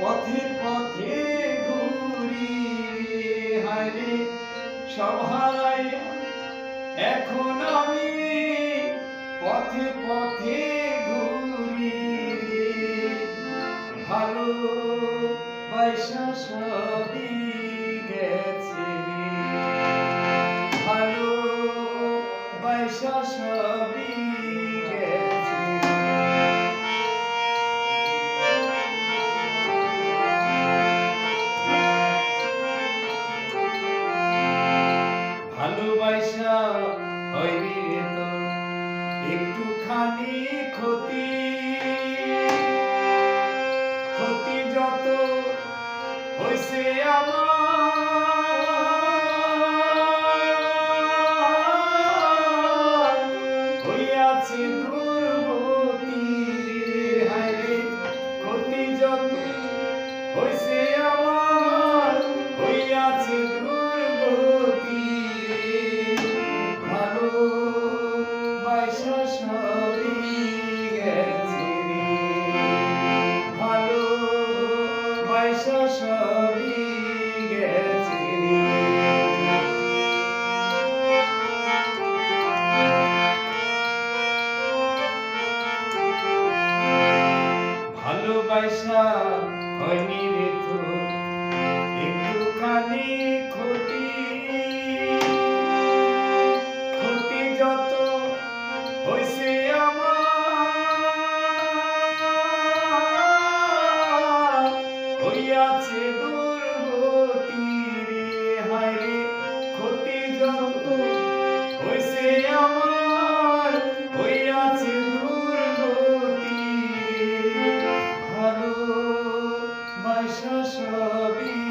পথে পথে ঘুরি হায়রে সব হারাইয়া এখন আমি পথে পথে ঘুরি ভালো পয়সা সবই গেছে ভালো পয়সা সবই গেছে ভালোবাসা হয়নি রে তো একটুখানি ক্ষতি ক্ষতি যত হইছে আমার হইয়াছে দুর্গতি হায়রে ক্ষতি যত হইছে আমার হইয়াছে দুর্গতি ভালো পয়সা সবই গেছে ভালো পয়সা সবই গেছে ভালোবাসা হয়নি রে তো একটুখানি ক্ষতি ক্ষতি যত হইছে আমার হইয়াছে দুর্গতি রে হায়রে ক্ষতি যত হইছে আমার হইয়াছে দুর্গতি ভালো পয়সা সবই